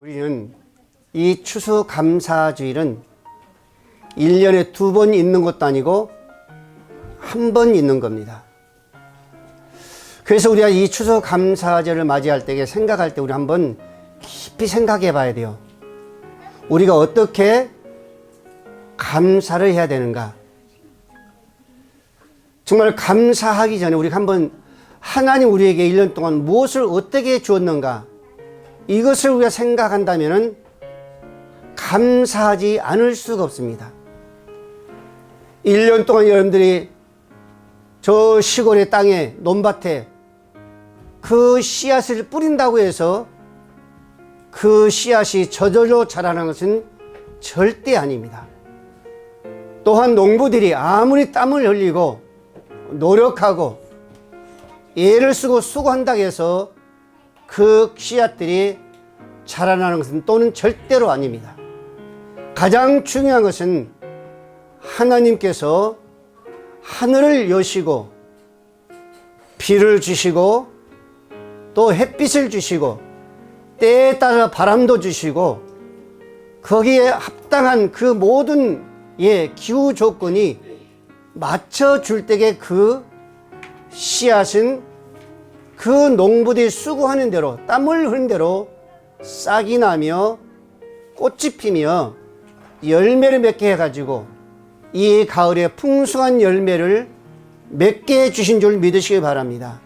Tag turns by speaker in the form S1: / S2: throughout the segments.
S1: 우리는 이 추수감사주일은 1년에 2번 있는 것도 아니고 한 번 있는 겁니다. 그래서 우리가 이 추수감사절을 맞이할 때 생각할 때 우리 한번 깊이 생각해 봐야 돼요. 우리가 어떻게 감사를 해야 되는가? 정말 감사하기 전에 우리가 한번 하나님 우리에게 1년 동안 무엇을 어떻게 주었는가? 이것을 우리가 생각한다면 감사하지 않을 수가 없습니다. 1년 동안 여러분들이 저 시골의 땅에 논밭에 그 씨앗을 뿌린다고 해서 그 씨앗이 저절로 자라는 것은 절대 아닙니다. 또한 농부들이 아무리 땀을 흘리고 노력하고 애를 쓰고 수고한다고 해서 그 씨앗들이 자라나는 것은 또는 절대로 아닙니다. 가장 중요한 것은 하나님께서 하늘을 여시고 비를 주시고 또 햇빛을 주시고 때에 따라 바람도 주시고 거기에 합당한 그 모든 기후 조건이 맞춰줄 때에 그 씨앗은 그 농부들이 수고하는 대로 땀을 흘린 대로 싹이 나며 꽃이 피며 열매를 맺게 해가지고 이 가을에 풍성한 열매를 맺게 해주신 줄 믿으시기 바랍니다.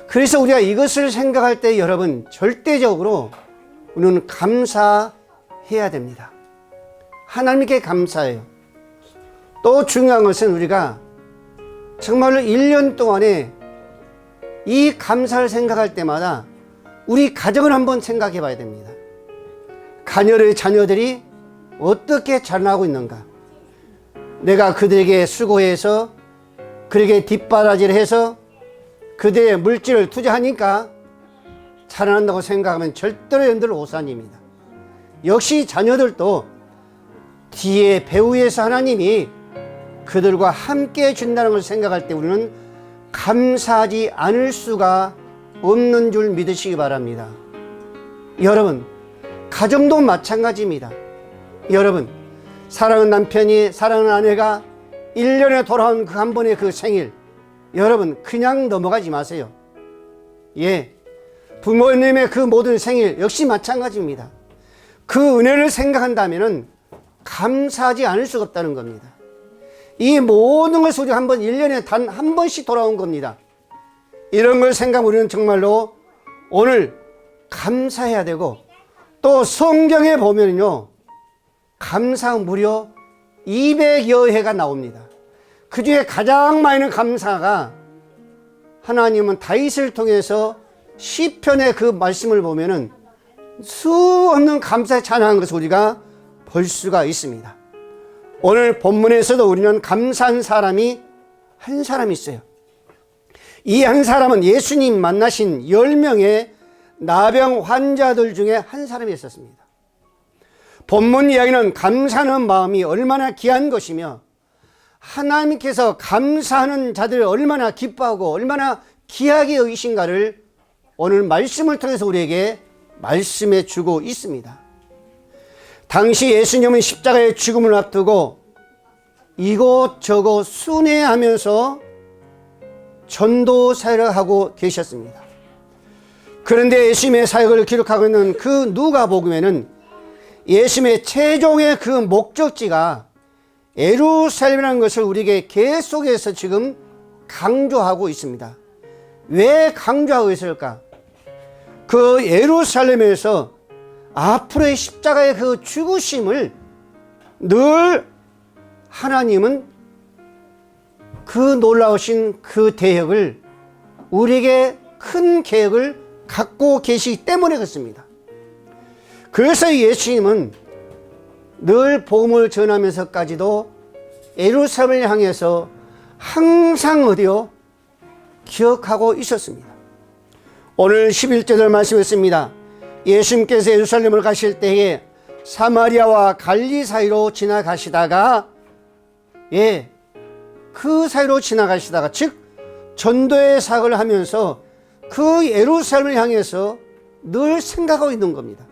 S1: 그래서 우리가 이것을 생각할 때 여러분 절대적으로 우리는 감사해야 됩니다. 하나님께 감사해요. 또 중요한 것은 우리가 정말로 1년 동안에 이 감사를 생각할 때마다 우리 가정을 한번 생각해 봐야 됩니다. 자녀들이 어떻게 자라나고 있는가? 내가 그들에게 수고해서 그에게 뒷바라지를 해서 그들의 물질을 투자하니까 자라난다고 생각하면 절대로 여러분들 오산입니다. 역시 자녀들도 뒤에 배후에서 하나님이 그들과 함께 해준다는 것을 생각할 때 우리는 감사하지 않을 수가 없는 줄 믿으시기 바랍니다. 여러분, 가정도 마찬가지입니다. 여러분, 사랑하는 남편이, 사랑하는 아내가 1년에 돌아온 그 한 번의 그 생일, 여러분 그냥 넘어가지 마세요. 부모님의 그 모든 생일 역시 마찬가지입니다. 그 은혜를 생각한다면 감사하지 않을 수가 없다는 겁니다. 이 모든 것을 우리가 한번 1년에 단 한 번씩 돌아온 겁니다. 이런 걸 생각하면 우리는 정말로 오늘 감사해야 되고, 또 성경에 보면요 감사 무려 200여 회가 나옵니다. 그 중에 가장 많은 감사가 하나님은 다윗을 통해서 시편의 그 말씀을 보면은 수없는 감사에 찬양한 것을 우리가 볼 수가 있습니다. 오늘 본문에서도 우리는 감사한 사람이 한 사람이 있어요. 이 한 사람은 예수님 만나신 10명의 나병 환자들 중에 한 사람이 있었습니다. 본문 이야기는 감사하는 마음이 얼마나 귀한 것이며 하나님께서 감사하는 자들을 얼마나 기뻐하고 얼마나 귀하게 여기신가를 오늘 말씀을 통해서 우리에게 말씀해 주고 있습니다. 당시 예수님은 십자가의 죽음을 앞두고 이곳저곳 순회하면서 전도 사역을 하고 계셨습니다. 그런데 예수님의 사역을 기록하고 있는 그 누가복음에는 예수님의 최종의 그 목적지가 예루살렘이라는 것을 우리에게 계속해서 지금 강조하고 있습니다. 왜 강조하고 있을까? 그 예루살렘에서 앞으로의 십자가의 그 죽으심을 늘 하나님은 그 놀라우신 그 대역을 우리에게 큰 계획을 갖고 계시기 때문에 그렇습니다. 그래서 예수님은 늘 복음을 전하면서까지도 예루살렘을 향해서 항상 어디요? 기억하고 있었습니다. 오늘 11절을 말씀했습니다. 예수님께서 예루살렘을 가실 때에 사마리아와 갈리 사이로 지나가시다가 그 사이로 지나가시다가 즉 전도의 사역을 하면서 그 예루살렘을 향해서 늘 생각하고 있는 겁니다.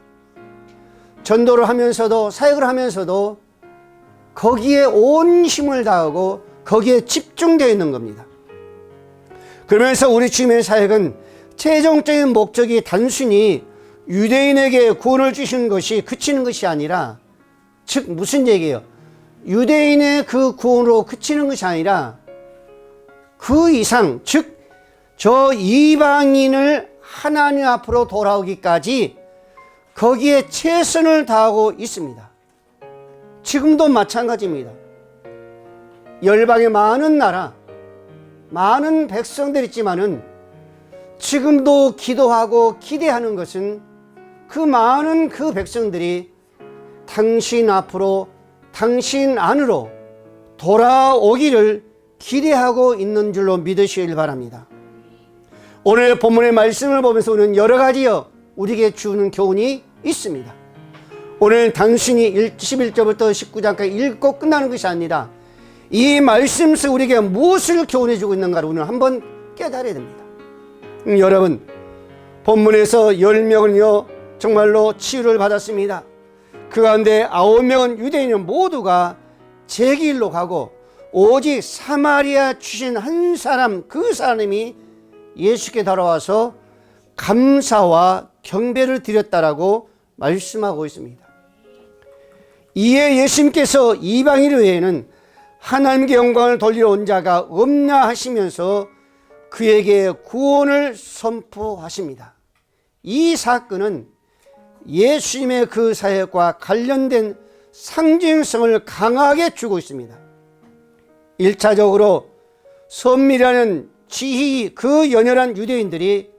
S1: 전도를 하면서도 사역을 하면서도 거기에 온 힘을 다하고 거기에 집중되어 있는 겁니다. 그러면서 우리 주님의 사역은 최종적인 목적이 단순히 유대인에게 구원을 주시는 것이 그치는 것이 아니라, 즉 무슨 얘기예요? 유대인의 그 구원으로 그치는 것이 아니라 그 이상, 즉 저 이방인을 하나님 앞으로 돌아오기까지 거기에 최선을 다하고 있습니다. 지금도 마찬가지입니다. 열방의 많은 나라, 많은 백성들이 있지만은 지금도 기도하고 기대하는 것은 그 많은 그 백성들이 당신 앞으로, 당신 안으로 돌아오기를 기대하고 있는 줄로 믿으시길 바랍니다. 오늘 본문의 말씀을 보면서 우리는 여러 가지요 우리에게 주는 교훈이 있습니다. 오늘 단순히 11절부터 19절까지 읽고 끝나는 것이 아니라 이 말씀 속 우리에게 무엇을 교훈해 주고 있는가를 우리는 한번 깨달아야 됩니다. 여러분, 본문에서 10명은요 정말로 치유를 받았습니다. 그 가운데 9명은 유대인 모두가 제 길로 가고 오직 사마리아 출신 한 사람, 그 사람이 예수께 돌아와서 감사와 경배를 드렸다라고 말씀하고 있습니다. 이에 예수님께서 이방인 외에는 하나님께 영광을 돌리러 온 자가 없냐 하시면서 그에게 구원을 선포하십니다. 이 사건은 예수님의 그 사역과 관련된 상징성을 강하게 주고 있습니다. 1차적으로 선미라는 지희 그 연열한 유대인들이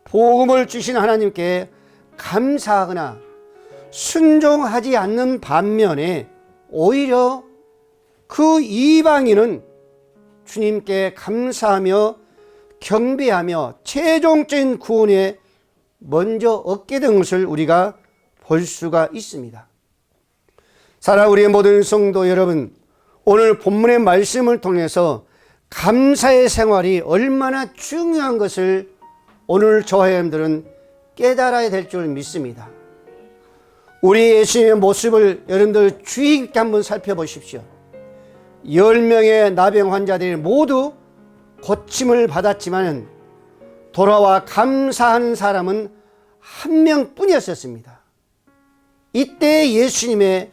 S1: 복음을 주신 하나님께 감사하거나 순종하지 않는 반면에 오히려 그 이방인은 주님께 감사하며 경배하며 최종적인 구원에 먼저 얻게 된 것을 우리가 볼 수가 있습니다. 사랑하는 우리의 모든 성도 여러분, 오늘 본문의 말씀을 통해서 감사의 생활이 얼마나 중요한 것을 오늘 저와 여러분들은 깨달아야 될 줄 믿습니다. 우리 예수님의 모습을 여러분들 주의 깊게 한번 살펴보십시오. 10명의 나병 환자들이 모두 고침을 받았지만 돌아와 감사하는 사람은 한 명뿐이었습니다. 이때 예수님의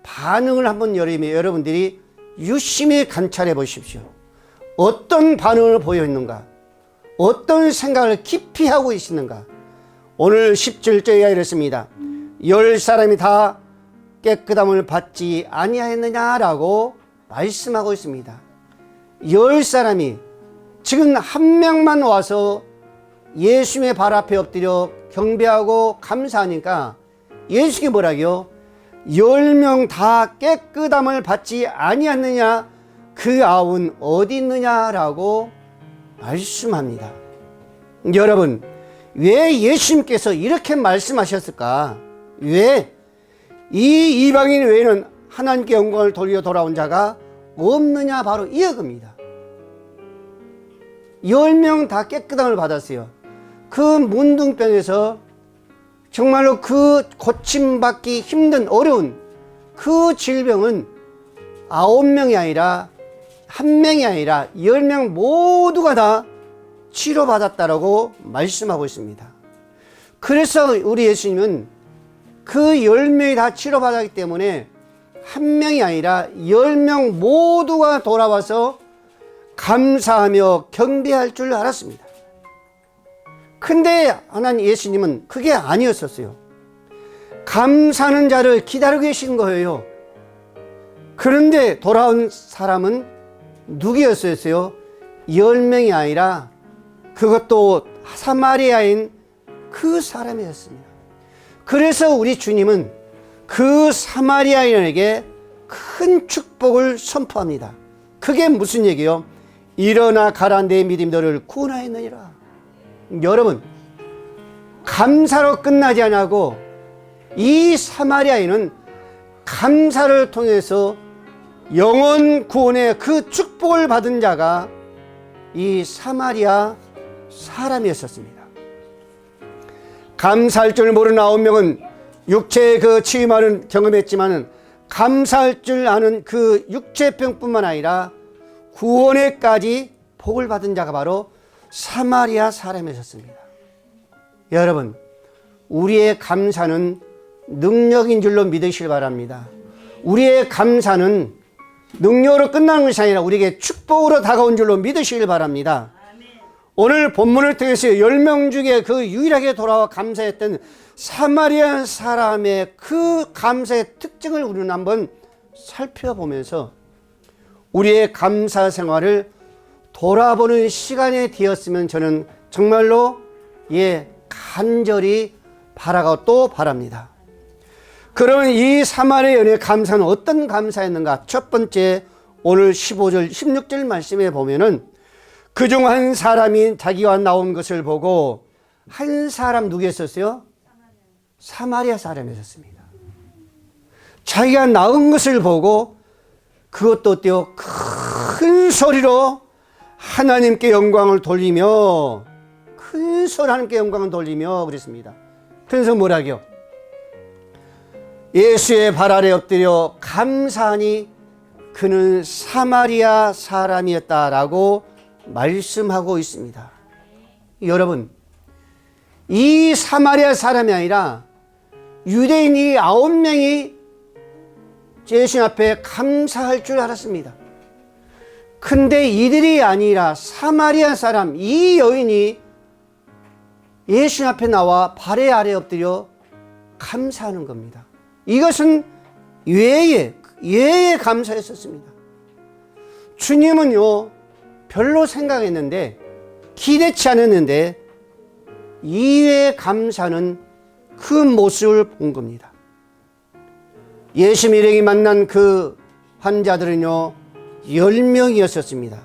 S1: 반응을 한번 여러분들이 유심히 관찰해 보십시오. 어떤 반응을 보였는가? 어떤 생각을 깊이 하고 있는가? 오늘 17절에 이렇습니다. 10사람이 다 깨끗함을 받지 아니하였느냐라고 말씀하고 있습니다. 10사람이 지금 한 명만 와서 예수님의 발 앞에 엎드려 경배하고 감사하니까 예수님이 뭐라고요? 10명 다 깨끗함을 받지 아니하느냐? 그 아우는 어디 있느냐라고 말씀합니다. 여러분, 왜 예수님께서 이렇게 말씀하셨을까? 왜? 이 이방인 외에는 하나님께 영광을 돌려 돌아온 자가 없느냐? 바로 이겁니다. 10명 다 깨끗함을 받았어요. 그 문둥병에서 정말로 그 고침받기 힘든 어려운 그 질병은 9명이 아니라 1명이 아니라 10명 모두가 다 치료받았다라고 말씀하고 있습니다. 그래서 우리 예수님은 그 10명이 다 치료받았기 때문에 1명이 아니라 10명 모두가 돌아와서 감사하며 경배할 줄 알았습니다. 근데 하나님 예수님은 그게 아니었었어요. 감사하는 자를 기다리고 계신 거예요. 그런데 돌아온 사람은 누구였어요? 10명이 아니라 그것도 사마리아인 그 사람이었습니다. 그래서 우리 주님은 그 사마리아인에게 큰 축복을 선포합니다. 그게 무슨 얘기예요? 일어나 가라, 내 믿음이 너를 구원하였느니라. 여러분, 감사로 끝나지 않고 이 사마리아인은 감사를 통해서 영혼 구원의 그 축복을 받은 자가 이 사마리아 사람이었습니다. 감사할 줄 모르는 9명은 육체의 그 치유만은 경험했지만은 감사할 줄 아는 그 육체병뿐만 아니라 구원에까지 복을 받은 자가 바로 사마리아 사람이었습니다. 여러분, 우리의 감사는 능력인 줄로 믿으시길 바랍니다. 우리의 감사는 능력으로 끝나는 것이 아니라 우리에게 축복으로 다가온 줄로 믿으시길 바랍니다. 오늘 본문을 통해서 10명 중에 그 유일하게 돌아와 감사했던 사마리아 사람의 그 감사의 특징을 우리는 한번 살펴보면서 우리의 감사 생활을 돌아보는 시간이 되었으면 저는 정말로 간절히 바라고 또 바랍니다. 그러면 이 사마리아 여인의 감사는 어떤 감사였는가? 첫 번째, 오늘 15절 16절 말씀에 보면은 그중 한 사람이 자기가 나온 것을 보고 한 사람 누구였었어요? 사마리아 사람이었습니다. 자기가 나온 것을 보고 그것도 어때요? 큰 소리로 하나님께 영광을 돌리며 큰 소리로 하나님께 영광을 돌리며 그랬습니다. 그래서 뭐라고요? 예수의 발 아래 엎드려 감사하니 그는 사마리아 사람이었다라고 말씀하고 있습니다. 여러분, 이 사마리아 사람이 아니라 유대인이 9명이 예수님 앞에 감사할 줄 알았습니다. 근데 이들이 아니라 사마리아 사람, 이 여인이 예수님 앞에 나와 발의 아래 엎드려 감사하는 겁니다. 이것은 예의 감사였었습니다. 주님은요, 별로 생각했는데, 기대치 않았는데, 이외의 감사는 그 모습을 본 겁니다. 예수님 일행이 만난 그 환자들은요, 10명이었었습니다.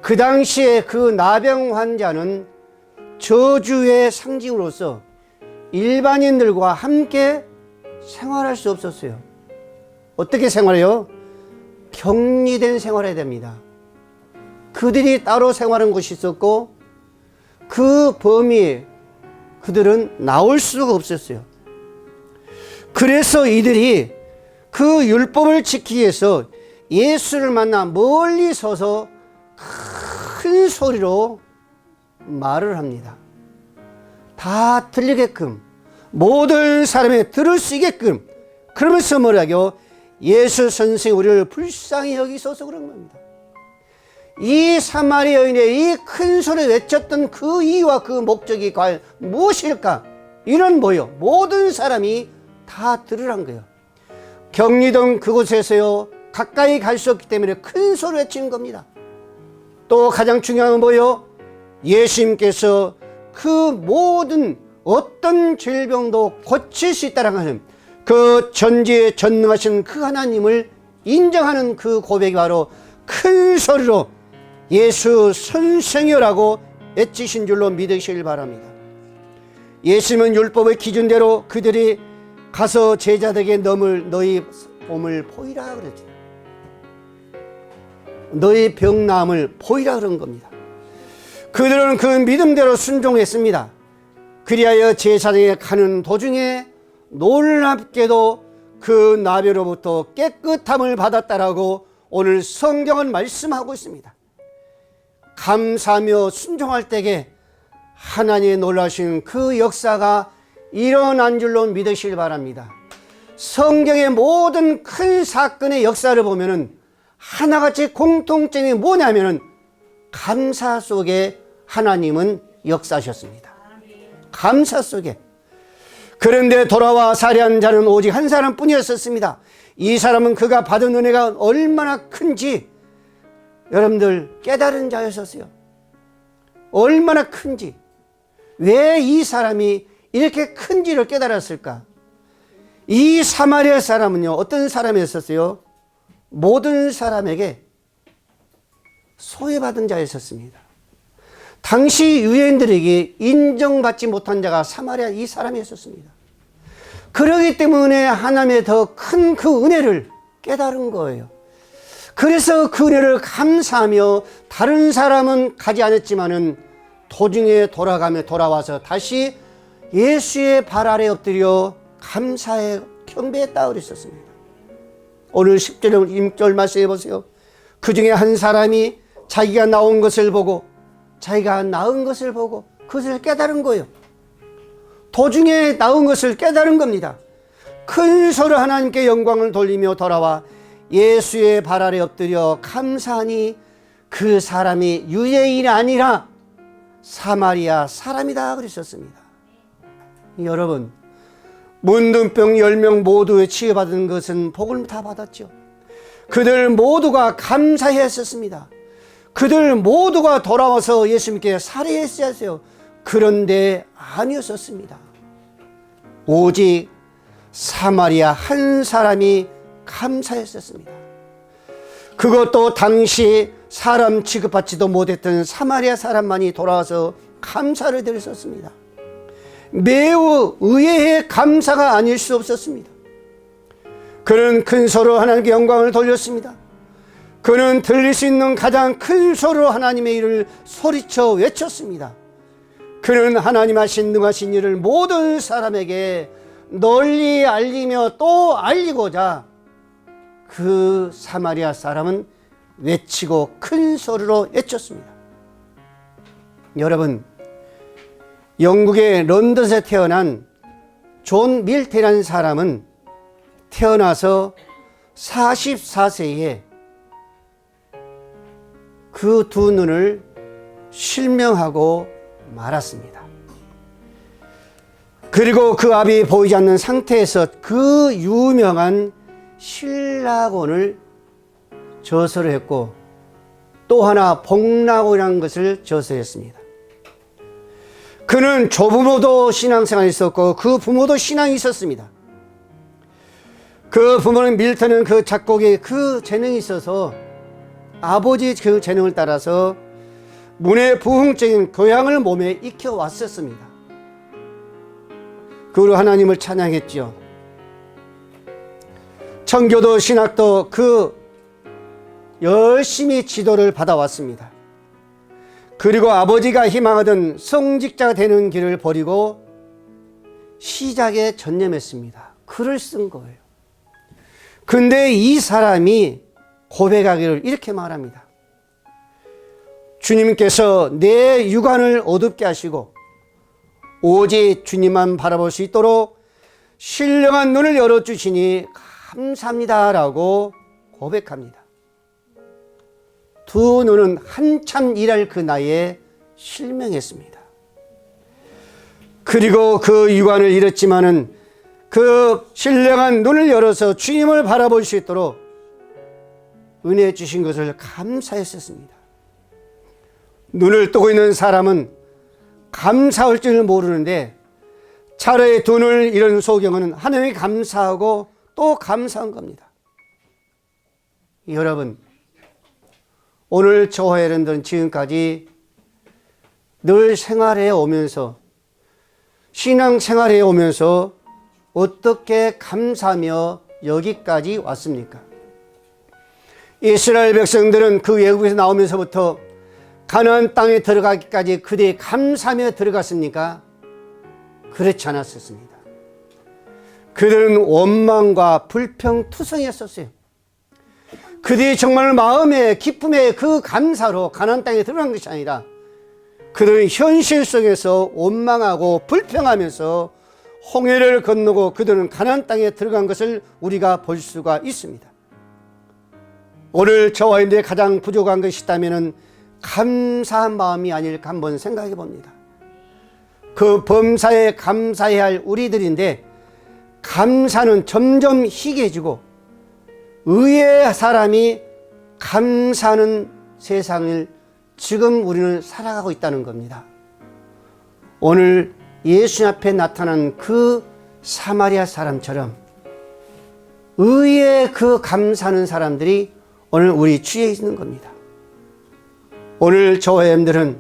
S1: 그 당시에 그 나병 환자는 저주의 상징으로서 일반인들과 함께 생활할 수 없었어요. 어떻게 생활해요? 격리된 생활해야 됩니다. 그들이 따로 생활하는 곳이 있었고 그 범위에 그들은 나올 수가 없었어요. 그래서 이들이 그 율법을 지키기 위해서 예수를 만나 멀리 서서 큰 소리로 말을 합니다. 다 들리게끔, 모든 사람이 들을 수 있게끔. 그러면서 뭐라고요? 예수 선생 우리를 불쌍히 여기소서 그런 겁니다. 이 사마리아 여인의 이 큰 소리 외쳤던 그 이유와 그 목적이 과연 무엇일까? 이런 뭐요? 모든 사람이 다 들으란 거예요. 격리된 그곳에서요, 가까이 갈 수 없기 때문에 큰 소리 외치는 겁니다. 또 가장 중요한 건 뭐요? 예수님께서 그 모든 어떤 질병도 고칠 수 있다는 하는 그 전지에 전능하신 그 하나님을 인정하는 그 고백이 바로 큰 소리로 예수 선생이라고 외치신 줄로 믿으시길 바랍니다. 예수님은 율법의 기준대로 그들이 가서 제자들에게 너희 몸을 보이라 그랬죠. 너희 병나음을 보이라 그런 겁니다. 그들은 그 믿음대로 순종했습니다. 그리하여 제사장에 가는 도중에 놀랍게도 그 나병으로부터 깨끗함을 받았다라고 오늘 성경은 말씀하고 있습니다. 감사하며 순종할 때에 하나님의 놀라신 그 역사가 일어난 줄로 믿으시길 바랍니다. 성경의 모든 큰 사건의 역사를 보면은 하나같이 공통점이 뭐냐면은 감사 속에 하나님은 역사하셨습니다. 감사 속에. 그런데 돌아와 살해한 자는 오직 한 사람뿐이었었습니다. 이 사람은 그가 받은 은혜가 얼마나 큰지 여러분들 깨달은 자였었어요. 얼마나 큰지. 왜 이 사람이 이렇게 큰지를 깨달았을까? 이 사마리아 사람은요, 어떤 사람이었었어요? 모든 사람에게 소외받은 자였었습니다. 당시 유대인들에게 인정받지 못한 자가 사마리아 이 사람이었습니다. 그러기 때문에 하나님의 더 큰 그 은혜를 깨달은 거예요. 그래서 그 은혜를 감사하며 다른 사람은 가지 않았지만은 도중에 돌아와서 다시 예수의 발 아래 엎드려 감사에 경배했다 그랬었습니다. 오늘 10절 6절 말씀해 보세요. 그 중에 한 사람이 자기가 나온 것을 보고 자기가 낳은 것을 보고 그것을 깨달은 거예요. 도중에 나온 것을 깨달은 겁니다. 큰 소리로 하나님께 영광을 돌리며 돌아와 예수의 발 아래 엎드려 감사하니 그 사람이 유대인이 아니라 사마리아 사람이다 그랬었습니다. 여러분, 문둥병 10명 모두에 치유받은 것은 복을 다 받았죠. 그들 모두가 감사했었습니다. 그들 모두가 돌아와서 예수님께 살해했어야 했어요. 그런데 아니었었습니다. 오직 사마리아 한 사람이 감사했었습니다. 그것도 당시 사람 취급받지도 못했던 사마리아 사람만이 돌아와서 감사를 드렸었습니다. 매우 의외의 감사가 아닐 수 없었습니다. 그는 큰 소리로 하나님께 영광을 돌렸습니다. 그는 들릴 수 있는 가장 큰 소리로 하나님의 일을 소리쳐 외쳤습니다. 그는 하나님 하신 능하신 일을 모든 사람에게 널리 알리며 또 알리고자 그 사마리아 사람은 외치고 큰 소리로 외쳤습니다. 여러분, 영국의 런던에서 태어난 존 밀테라는 사람은 태어나서 44세에 그 두 눈을 실명하고 말았습니다. 그리고 그 앞이 보이지 않는 상태에서 그 유명한 신라곤을 저서를 했고 또 하나 복락곤이라는 것을 저서했습니다. 그는 조부모도 신앙생활이 있었고 그 부모도 신앙이 있었습니다. 그 부모는 밀턴은 그 작곡에 그 재능이 있어서 아버지의 그 재능을 따라서 문해부흥적인 교양을 몸에 익혀왔었습니다. 그리고 하나님을 찬양했죠. 청교도 신학도 그 열심히 지도를 받아왔습니다. 그리고 아버지가 희망하던 성직자가 되는 길을 버리고 시작에 전념했습니다. 글을 쓴 거예요. 근데 이 사람이 고백하기를 이렇게 말합니다. 주님께서 내 육안을 어둡게 하시고 오직 주님만 바라볼 수 있도록 신령한 눈을 열어주시니 감사합니다 라고 고백합니다. 두 눈은 한참 일할 그 나이에 실명했습니다. 그리고 그 육안을 잃었지만은 그 신령한 눈을 열어서 주님을 바라볼 수 있도록 은혜 주신 것을 감사했었습니다. 눈을 뜨고 있는 사람은 감사할 줄 모르는데 차라리 두 눈을 잃은 소경은 하나님께 감사하고 또 감사한 겁니다. 여러분, 오늘 저와 여러분들은 지금까지 늘 생활해 오면서 신앙생활해 오면서 어떻게 감사하며 여기까지 왔습니까? 이스라엘 백성들은 그 외국에서 나오면서부터 가나안 땅에 들어가기까지 그들이 감사하며 들어갔습니까? 그렇지 않았었습니다. 그들은 원망과 불평투성이었었어요. 그들이 정말 마음의 기쁨의 그 감사로 가나안 땅에 들어간 것이 아니라 그들은 현실 속에서 원망하고 불평하면서 홍해를 건너고 그들은 가나안 땅에 들어간 것을 우리가 볼 수가 있습니다. 오늘 저와 여러분들이 가장 부족한 것이 있다면 감사한 마음이 아닐까 한번 생각해 봅니다. 그 범사에 감사해야 할 우리들인데 감사는 점점 희귀해지고 의의 사람이 감사하는 세상을 지금 우리는 살아가고 있다는 겁니다. 오늘 예수님 앞에 나타난 그 사마리아 사람처럼 의의 그 감사하는 사람들이 오늘 우리 주위에 있는 겁니다. 오늘 저와 여러분들은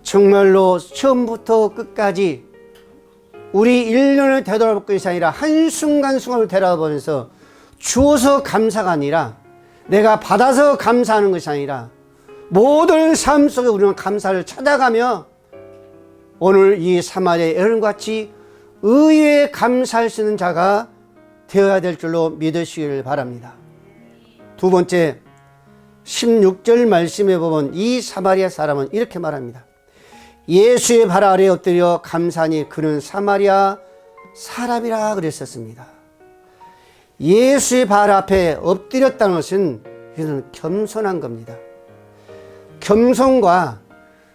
S1: 정말로 처음부터 끝까지 우리 1년을 되돌아볼 것이 아니라 한순간순간을 되돌아보면서 주어서 감사가 아니라 내가 받아서 감사하는 것이 아니라 모든 삶 속에 우리는 감사를 찾아가며 오늘 이 사마리아 여인같이 의에 감사할 수 있는 자가 되어야 될 줄로 믿으시길 바랍니다. 두 번째, 16절 말씀에 보면 이 사마리아 사람은 이렇게 말합니다. 예수의 발 아래에 엎드려 감사하니 그는 사마리아 사람이라 그랬었습니다. 예수의 발 앞에 엎드렸다는 것은 이것은 겸손한 겁니다. 겸손과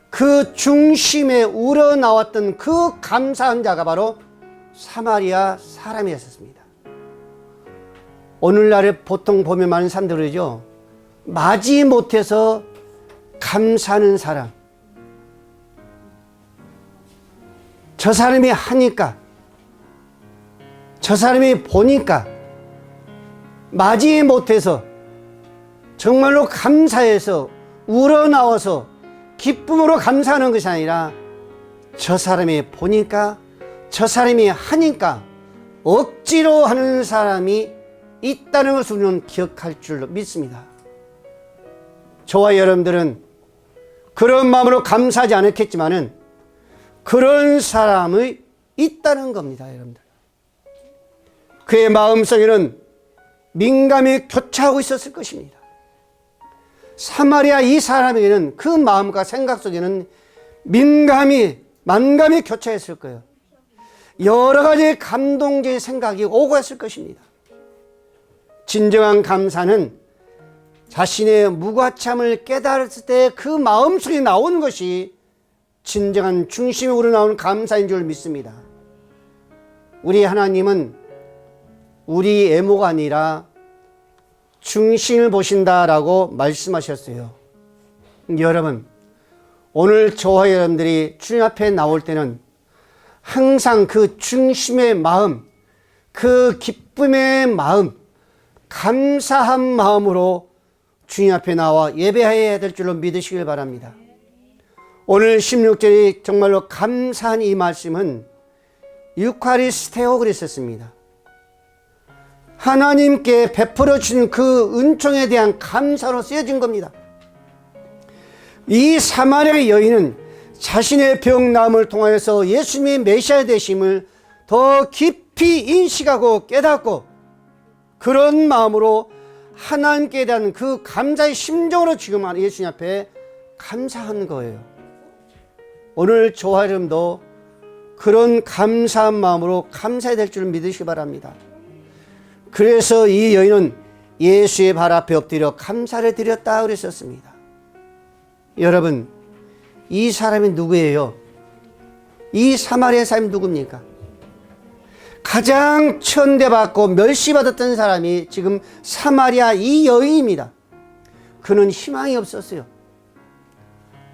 S1: 그 중심에 우러나왔던 그 감사한 자가 바로 사마리아 사람이었습니다. 오늘날에 보통 보면 많은 사람들이죠. 마지 못해서 감사하는 사람. 저 사람이 하니까, 저 사람이 보니까 맞이 못해서 정말로 감사해서 우러나와서 기쁨으로 감사하는 것이 아니라 저 사람이 보니까, 저 사람이 하니까 억지로 하는 사람이 있다는 것을 우리는 기억할 줄로 믿습니다. 저와 여러분들은 그런 마음으로 감사하지 않았겠지만은 그런 사람이 있다는 겁니다, 여러분들. 그의 마음속에는 민감이 교차하고 있었을 것입니다. 사마리아 이 사람에게는 그 마음과 생각 속에는 만감이 교차했을 거예요. 여러 가지 감동적인 생각이 오고 갔을 것입니다. 진정한 감사는 자신의 무과참을 깨달았을 때 그 마음속에 나오는 것이 진정한 중심에 우러나오는 감사인 줄 믿습니다. 우리 하나님은 우리 애모가 아니라 중심을 보신다라고 말씀하셨어요. 여러분, 오늘 저와 여러분들이 주님 앞에 나올 때는 항상 그 중심의 마음, 그 기쁨의 마음, 감사한 마음으로 주님 앞에 나와 예배해야 될 줄로 믿으시길 바랍니다. 오늘 16절이 정말로 감사한 이 말씀은 유카리스테오 그랬었습니다. 하나님께 베풀어 주신 그 은총에 대한 감사로 쓰여진 겁니다. 이 사마리아 여인은 자신의 병나음을 통하여서 예수님의 메시아 되심을 더 깊이 인식하고 깨닫고 그런 마음으로 하나님께 대한 그 감사의 심정으로 지금 예수님 앞에 감사한 거예요. 오늘 저와 여러분도 그런 감사한 마음으로 감사해야 될 줄 믿으시기 바랍니다. 그래서 이 여인은 예수의 발 앞에 엎드려 감사를 드렸다 그랬었습니다. 여러분, 이 사람이 누구예요? 이 사마리아 사람이 누굽니까? 가장 천대받고 멸시받았던 사람이 지금 사마리아 이 여인입니다. 그는 희망이 없었어요.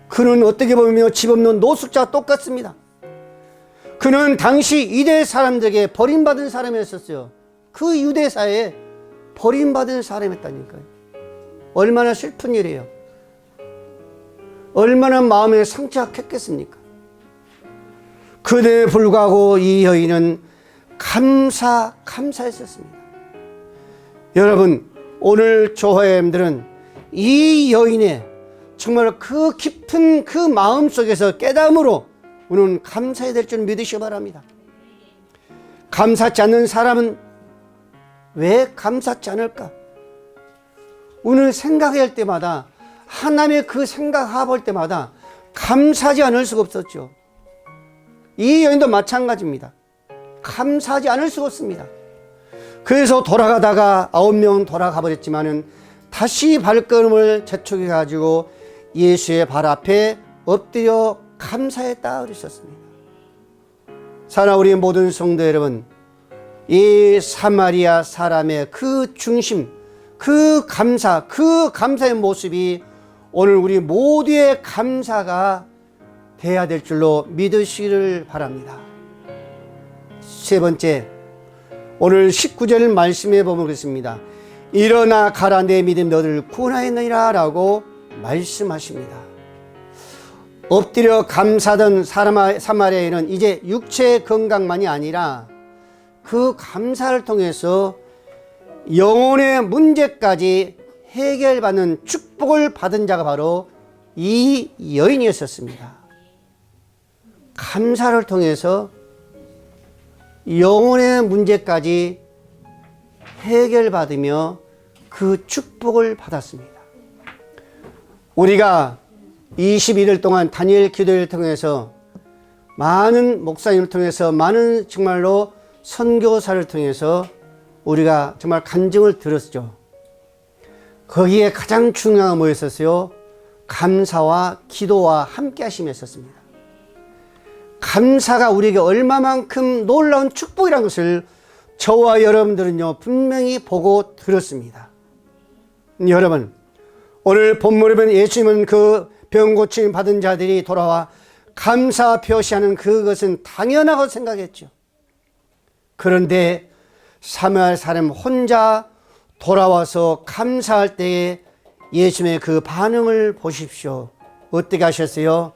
S1: 그는 어떻게 보면 집 없는 노숙자와 똑같습니다. 그는 당시 이대 사람들에게 버림받은 사람이었어요. 그 유대사에 버림받은 사람이었다니까요. 얼마나 슬픈 일이에요. 얼마나 마음에 상처가 컸겠습니까? 그대에 불구하고 이 여인은 감사했었습니다. 여러분, 오늘 저와 여러분들은 이 여인의 정말 그 깊은 그 마음 속에서 깨달음으로 우리는 감사해야 될 줄 믿으시기 바랍니다. 감사치 않는 사람은 왜 감사치 않을까? 오늘 생각해야 할 때마다 하나님의 그 생각해볼 때마다 감사하지 않을 수가 없었죠. 이 여인도 마찬가지입니다. 감사하지 않을 수가 없습니다. 그래서 돌아가다가 9명 돌아가 버렸지만은 다시 발걸음을 재촉해 가지고 예수의 발 앞에 엎드려 감사했다 그러셨습니다. 사랑하는 우리 모든 성도 여러분, 이 사마리아 사람의 그 중심, 그 감사의 모습이 오늘 우리 모두의 감사가 돼야 될 줄로 믿으시기를 바랍니다. 세 번째, 오늘 19절 말씀에 보면 그렇습니다. 일어나 가라, 내 믿음 너를 구원하였느니라 라고 말씀하십니다. 엎드려 감사하던 사마리아인은 이제 육체의 건강만이 아니라 그 감사를 통해서 영혼의 문제까지 해결받는 축복을 받은 자가 바로 이 여인이었습니다. 감사를 통해서 영혼의 문제까지 해결받으며 그 축복을 받았습니다. 우리가 21일 동안 다니엘 기도를 통해서 많은 목사님을 통해서 많은 정말로 선교사를 통해서 우리가 정말 간증을 들었죠. 거기에 가장 중요한 건 뭐였었어요? 감사와 기도와 함께 하심이 있었습니다. 감사가 우리에게 얼마만큼 놀라운 축복이라는 것을 저와 여러분들은요 분명히 보고 들었습니다. 여러분, 오늘 본문에 보면 예수님은 그 병 고침 받은 자들이 돌아와 감사 표시하는 그것은 당연하고 생각했죠. 그런데 사마리아 사람 혼자 돌아와서 감사할 때에 예수님의 그 반응을 보십시오. 어떻게 하셨어요?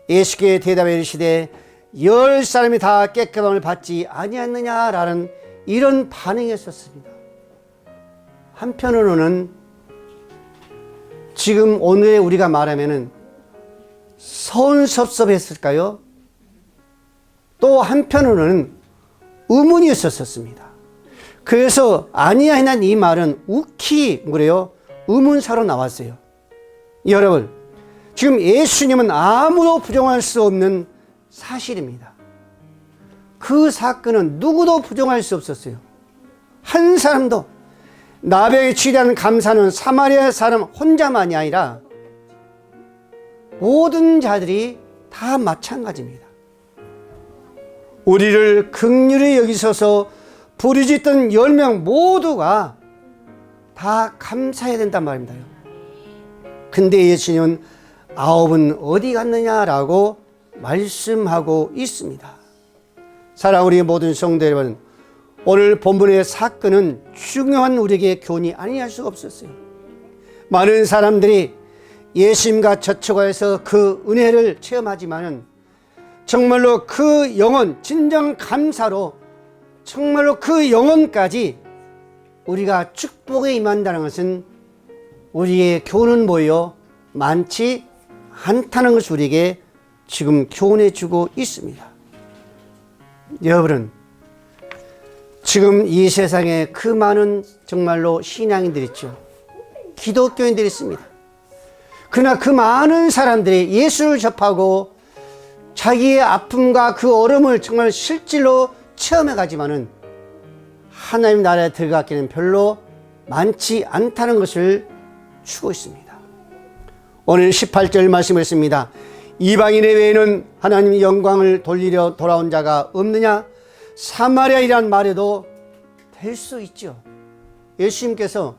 S1: 예수께 대답해 이르시되 10사람이 다 깨끗함을 받지 아니했느냐라는 이런 반응이었습니다. 한편으로는 지금 오늘에 우리가 말하면은 서운섭섭했을까요? 또 한편으로는 의문이 있었습니다. 그래서 아니하니는 이 말은 욱히 그래요? 의문사로 나왔어요. 여러분, 지금 예수님은 아무도 부정할 수 없는 사실입니다. 그 사건은 누구도 부정할 수 없었어요. 한 사람도. 나병에 치료하는 감사는 사마리아 사람 혼자만이 아니라 모든 자들이 다 마찬가지입니다. 우리를 긍휼히 여기셔서 부르짖던 10명 모두가 다 감사해야 된단 말입니다. 근데 예수님은 9은 어디 갔느냐라고 말씀하고 있습니다. 사랑하는 우리 모든 성도 여러분, 오늘 본문의 사건은 중요한 우리에게 교훈이 아니할 수가 없었어요. 많은 사람들이 예수님과 저촉하여서 그 은혜를 체험하지만은 정말로 그 영혼, 진정 감사로 정말로 그 영혼까지 우리가 축복에 임한다는 것은 우리의 교훈은 뭐예요? 많지 않다는 것을 우리에게 지금 교훈해 주고 있습니다. 여러분, 지금 이 세상에 그 많은 정말로 신앙인들이 있죠. 기독교인들이 있습니다. 그러나 그 많은 사람들이 예수를 접하고 자기의 아픔과 그 어려움을 정말 실질로 체험해 가지만은 하나님 나라에 들어가기는 별로 많지 않다는 것을 주고 있습니다. 오늘 18절 말씀을 했습니다. 이방인의 외에는 하나님 영광을 돌리려 돌아온 자가 없느냐? 사마리아이란 말에도 될 수 있죠. 예수님께서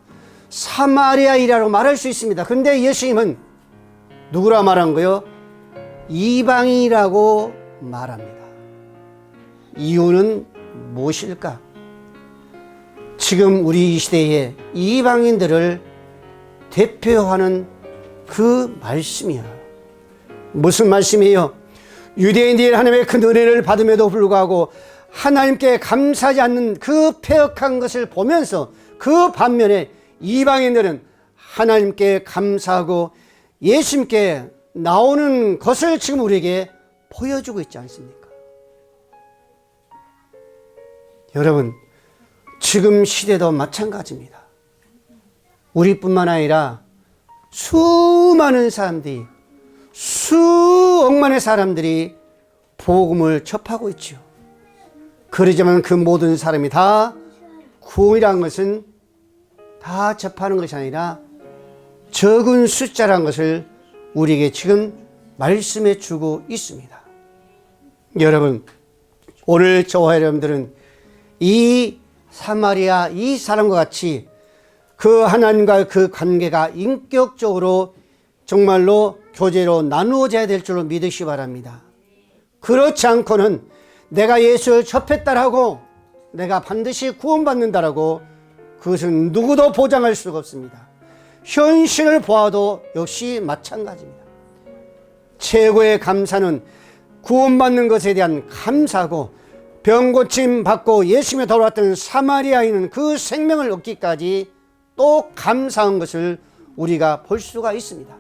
S1: 사마리아이라고 말할 수 있습니다. 그런데 예수님은 누구라 말한 거요? 이방인이라고 말합니다. 이유는 무엇일까? 지금 우리 이 시대에 이방인들을 대표하는 그 말씀이야. 무슨 말씀이에요? 유대인들이 하나님의 큰 은혜를 받음에도 불구하고 하나님께 감사하지 않는 그 패역한 것을 보면서 그 반면에 이방인들은 하나님께 감사하고 예수님께 나오는 것을 지금 우리에게 보여주고 있지 않습니까? 여러분, 지금 시대도 마찬가지입니다. 우리뿐만 아니라 수많은 사람들이, 수억만의 사람들이 복음을 접하고 있죠. 그러지만 그 모든 사람이 다 구원이라는 것은 다 접하는 것이 아니라 적은 숫자라는 것을 우리에게 지금 말씀해 주고 있습니다. 여러분, 오늘 저와 여러분들은 이 사마리아 이 사람과 같이 그 하나님과 그 관계가 인격적으로 정말로 교제로 나누어져야 될 줄로 믿으시기 바랍니다. 그렇지 않고는 내가 예수를 접했다라고 내가 반드시 구원받는다라고 그것은 누구도 보장할 수가 없습니다. 현실을 보아도 역시 마찬가지입니다. 최고의 감사는 구원받는 것에 대한 감사고 병고침 받고 예수님에 돌아왔던 사마리아인은 그 생명을 얻기까지 또 감사한 것을 우리가 볼 수가 있습니다.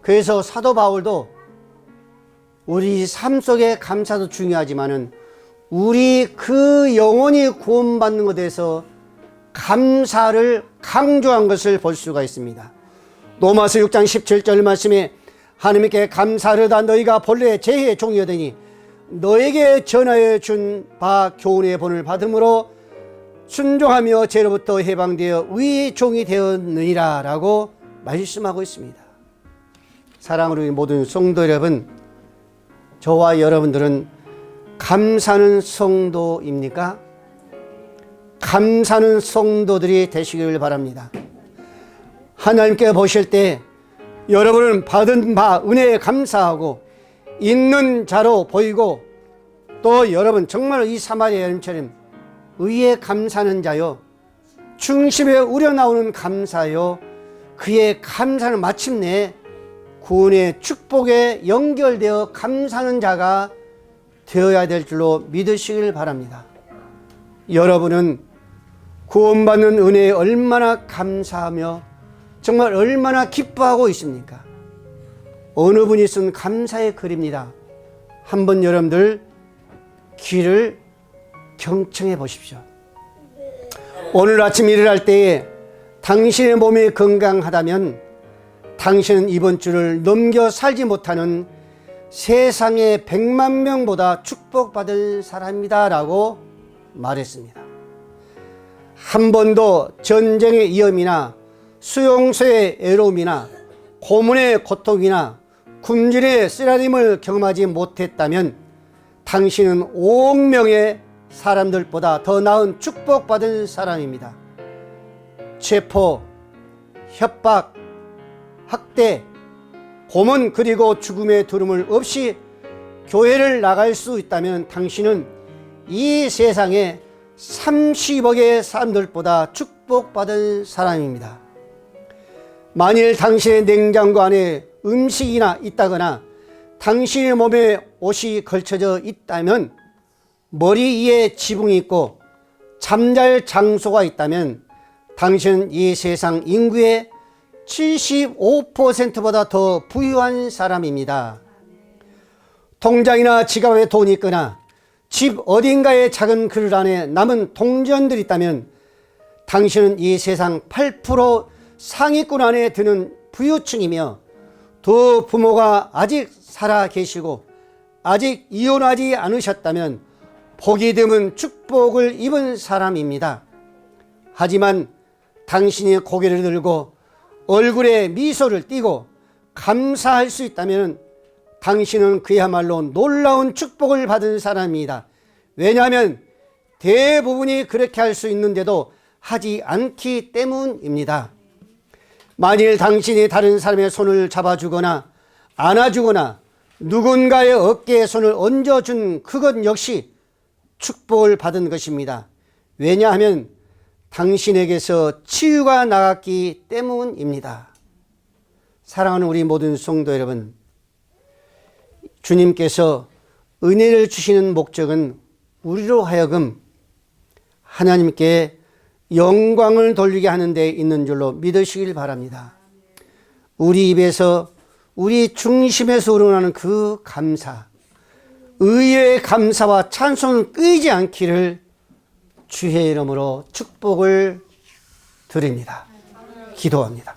S1: 그래서 사도 바울도 우리 삶 속의 감사도 중요하지만은 우리 그 영혼이 구원받는 것에 대해서 감사를 강조한 것을 볼 수가 있습니다. 로마서 6장 17절 말씀에 하나님께 감사하다 너희가 본래 죄의 종이었더니 너에게 전하여 준 바 교훈의 본을 받음으로 순종하며 죄로부터 해방되어 의의 종이 되었느니라 라고 말씀하고 있습니다. 사랑하는 모든 성도 여러분, 저와 여러분들은 감사하는 성도입니까? 감사하는 성도들이 되시기를 바랍니다. 하나님께 보실 때 여러분은 받은 바 은혜에 감사하고 있는 자로 보이고 또 여러분 정말 이 사마리아 여인처럼 의에 감사하는 자요, 중심에 우러나오는 감사요, 그의 감사는 마침내 구원의 축복에 연결되어 감사하는 자가 되어야 될 줄로 믿으시길 바랍니다. 여러분은 구원받는 은혜에 얼마나 감사하며 정말 얼마나 기뻐하고 있습니까? 어느 분이 쓴 감사의 글입니다. 한번 여러분들 귀를 경청해 보십시오. 오늘 아침 일어날 때에 당신의 몸이 건강하다면 당신은 이번 주를 넘겨 살지 못하는 세상의 100만 명보다 축복받은 사람이다 라고 말했습니다. 한 번도 전쟁의 위험이나 수용소의 애로움이나 고문의 고통이나 굶주림의 쓰라림을 경험하지 못했다면 당신은 5억 명의 사람들보다 더 나은 축복받은 사람입니다. 체포, 협박, 학대, 고문 그리고 죽음의 두려움 없이 교회를 나갈 수 있다면 당신은 이 세상에 30억의 사람들보다 축복받은 사람입니다. 만일 당신의 냉장고 안에 음식이나 있다거나 당신의 몸에 옷이 걸쳐져 있다면 머리 위에 지붕이 있고 잠잘 장소가 있다면 당신은 이 세상 인구의 75%보다 더 부유한 사람입니다. 통장이나 지갑에 돈이 있거나 집 어딘가에 작은 그릇 안에 남은 동전들이 있다면 당신은 이 세상 8% 상위권 안에 드는 부유층이며 두 부모가 아직 살아 계시고 아직 이혼하지 않으셨다면 복이 드문 축복을 입은 사람입니다. 하지만 당신이 고개를 들고 얼굴에 미소를 띠고 감사할 수 있다면 당신은 그야말로 놀라운 축복을 받은 사람입니다. 왜냐하면 대부분이 그렇게 할 수 있는데도 하지 않기 때문입니다. 만일 당신이 다른 사람의 손을 잡아주거나 안아주거나 누군가의 어깨에 손을 얹어준 그것 역시 축복을 받은 것입니다. 왜냐하면 당신에게서 치유가 나갔기 때문입니다. 사랑하는 우리 모든 성도 여러분, 주님께서 은혜를 주시는 목적은 우리로 하여금 하나님께 영광을 돌리게 하는 데 있는 줄로 믿으시길 바랍니다. 우리 입에서 우리 중심에서 우러나는 그 감사, 의의 감사와 찬송은 끊이지 않기를 주의 이름으로 축복을 드립니다. 기도합니다.